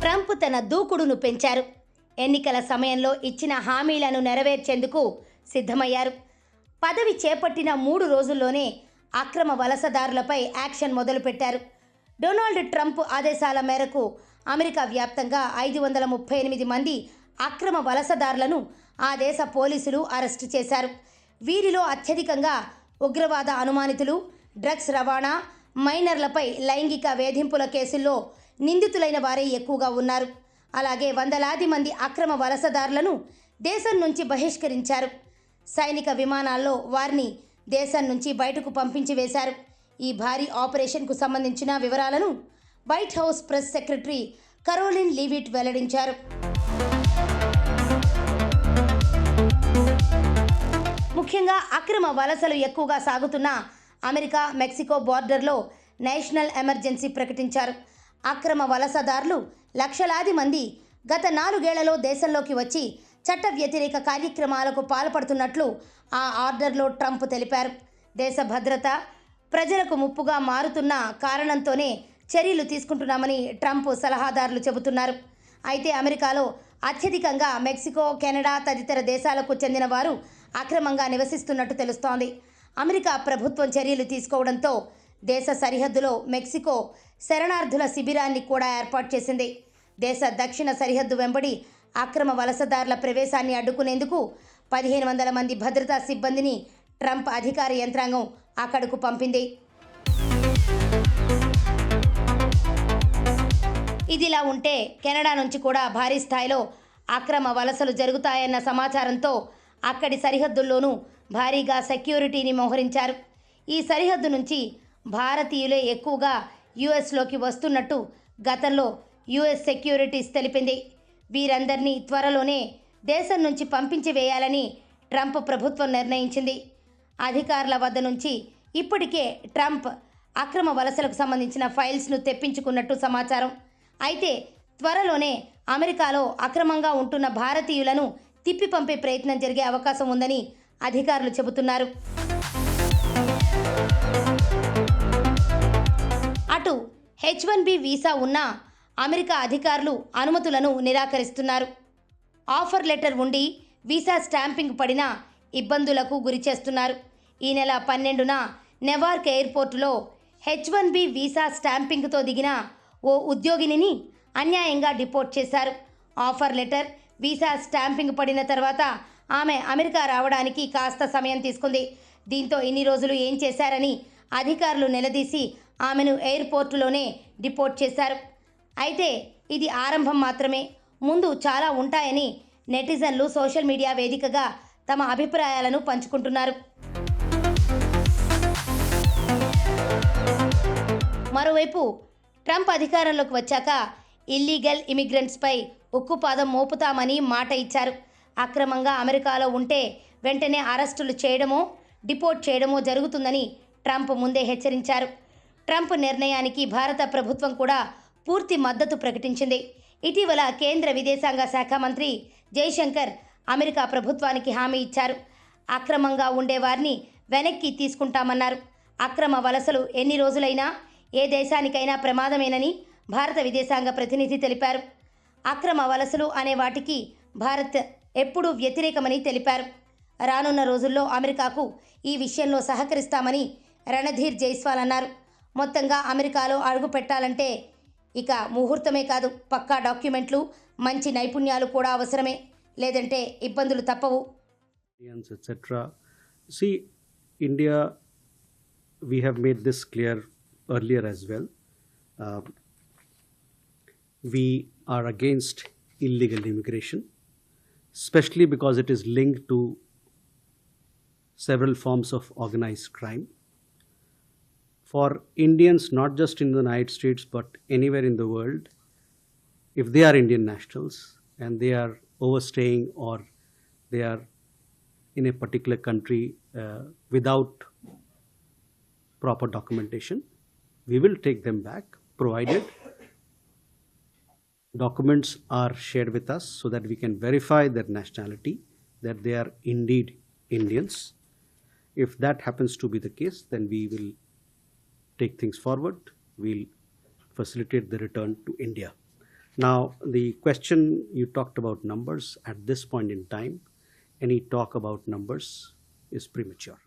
Trump తన దూకుడును పెంచారు. ఎన్నికల సమయంలో ఇచ్చిన హామీలను నెరవేర్చేందుకు సిద్ధమయ్యారు. పదవి చేపట్టిన 3 రోజుల్లోనే అక్రమ వలసదారులపై యాక్షన్ మొదలుపెట్టారు. డొనాల్డ్ ట్రంప్ ఆదేశాల మేరకు అమెరికా వ్యాప్తంగా 538 మంది అక్రమ వలసదారులను ఆ దేశ పోలీసులు అరెస్టు చేశారు. వీరిలో అత్యధికంగా ఉగ్రవాద అనుమానితులు, డ్రగ్స్ రవాణా, మైనర్లపై లైంగిక వేధింపుల కేసుల్లో నిందితులైన వారే ఎక్కువగా ఉన్నారు. అలాగే వందలాది మంది అక్రమ వలసదారులను దేశం నుంచి బహిష్కరించారు. సైనిక విమానాల్లో వారిని దేశం నుంచి బయటకు పంపించి వేశారు. ఈ భారీ ఆపరేషన్కు సంబంధించిన వివరాలను white house press secretary Karoline Leavitt వెల్లడించారు. ముఖ్యంగా అక్రమ వలసలు ఎక్కువగా సాగుతున్న అమెరికా మెక్సికో బోర్డర్లో నేషనల్ ఎమర్జెన్సీ ప్రకటించారు. అక్రమ వలసదారులు లక్షలాది మంది గత 4 ఏళ్లలో దేశంలోకి వచ్చి చట్ట వ్యతిరేక కార్యక్రమాలకు పాల్పడుతున్నట్లు ఆ ఆర్డర్లో ట్రంప్ తెలిపారు. దేశ భద్రత ప్రజలకు ముప్పుగా మారుతున్న కారణంతోనే చర్యలు తీసుకుంటున్నామని ట్రంప్ సలహాదారులు చెబుతున్నారు. అయితే అమెరికాలో అత్యధికంగా మెక్సికో, కెనడా తదితర దేశాలకు చెందిన వారు అక్రమంగా నివసిస్తున్నట్టు తెలుస్తోంది. అమెరికా ప్రభుత్వం చర్యలు తీసుకోవడంతో దేశ సరిహద్దులో మెక్సికో శరణార్థుల శిబిరాన్ని కూడా ఏర్పాటు చేసింది. దేశ దక్షిణ సరిహద్దు వెంబడి అక్రమ వలసదారుల ప్రవేశాన్ని అడ్డుకునేందుకు 1500 మంది భద్రతా సిబ్బందిని ట్రంప్ అధికార యంత్రాంగం అక్కడకు పంపింది. ఇదిలా ఉంటే కెనడా నుంచి కూడా భారీ స్థాయిలో అక్రమ వలసలు జరుగుతాయన్న సమాచారంతో అక్కడి సరిహద్దుల్లోనూ భారీగా సెక్యూరిటీని మోహరించారు. ఈ సరిహద్దు నుంచి భారతీయులే ఎక్కువగా యుఎస్లోకి వస్తున్నట్టు గతంలో యుఎస్ సెక్యూరిటీస్ తెలిపింది. వీరందరినీ త్వరలోనే దేశం నుంచి పంపించి వేయాలని ట్రంప్ ప్రభుత్వం నిర్ణయించింది. అధికారుల వద్ద నుంచి ఇప్పటికే ట్రంప్ అక్రమ వలసలకు సంబంధించిన ఫైల్స్ను తెప్పించుకున్నట్టు సమాచారం. అయితే త్వరలోనే అమెరికాలో అక్రమంగా ఉంటున్న భారతీయులను తిప్పి పంపే ప్రయత్నం జరిగే అవకాశం ఉందని అధికారులు చెబుతున్నారు. అటు H-1B వీసా ఉన్న అమెరికా అధికారులు అనుమతులను నిరాకరిస్తున్నారు. ఆఫర్ లెటర్ ఉండి వీసా స్టాంపింగ్ పడినా ఇబ్బందులకు గురి చేస్తున్నారు. ఈ నెల 12న నెవార్క్ ఎయిర్పోర్టులో H-1B వీసా స్టాంపింగ్తో దిగిన ఓ ఉద్యోగినిని అన్యాయంగా డిపోర్ట్ చేశారు. ఆఫర్ లెటర్, వీసా స్టాంపింగ్ పడిన తర్వాత ఆమె అమెరికా రావడానికి కాస్త సమయం తీసుకుంది. దీంతో ఇన్ని రోజులు ఏం చేశారని అధికారులు నిలదీసి ఆమెను ఎయిర్పోర్టులోనే డిపోర్ట్ చేశారు. అయితే ఇది ఆరంభం మాత్రమే, ముందు చాలా ఉంటాయని నెటిజన్లు సోషల్ మీడియా వేదికగా తమ అభిప్రాయాలను పంచుకుంటున్నారు. మరోవైపు ట్రంప్ అధికారంలోకి వచ్చాక ఇల్లీగల్ ఇమిగ్రెంట్స్పై ఉక్కుపాదం మోపుతామని మాట ఇచ్చారు. అక్రమంగా అమెరికాలో ఉంటే వెంటనే అరెస్టులు చేయడమో, డిపోర్ట్ చేయడమో జరుగుతుందని ట్రంప్ ముందే హెచ్చరించారు. ట్రంప్ నిర్ణయానికి భారత ప్రభుత్వం కూడా పూర్తి మద్దతు ప్రకటించింది. ఇటీవల కేంద్ర విదేశాంగ శాఖ మంత్రి జైశంకర్ అమెరికా ప్రభుత్వానికి హామీ ఇచ్చారు. అక్రమంగా ఉండేవారిని వెనక్కి తీసుకుంటామన్నారు. అక్రమ వలసలు ఎన్ని రోజులైనా ఏ దేశానికైనా ప్రమాదమేనని భారత విదేశాంగ ప్రతినిధి తెలిపారు. అక్రమ వలసలు అనే వాటికి భారత్ ఎప్పుడూ వ్యతిరేకమని తెలిపారు. రానున్న రోజుల్లో అమెరికాకు ఈ విషయంలో సహకరిస్తామని రణధీర్ జైస్వాల్ అన్నారు. మొత్తంగా అమెరికాలో అడుగు పెట్టాలంటే ఇక ముహూర్తమే కాదు, పక్కా డాక్యుమెంట్లు, మంచి నైపుణ్యాలు కూడా అవసరమే, లేదంటే ఇబ్బందులు తప్పవు. etc. See, India, we have made this clear earlier as well. We are against illegal immigration, especially because it is linked to several forms of organized crime. For Indians, not just in the United States, but anywhere in the world, if they are Indian nationals and they are overstaying or they are in a particular country without proper documentation, we will take them back, provided documents are shared with us so that we can verify their nationality, that they are indeed Indians. If that happens to be the case, then we will take things forward. We'll facilitate the return to India. Now, the question you talked about numbers, at this point in time, any talk about numbers is premature.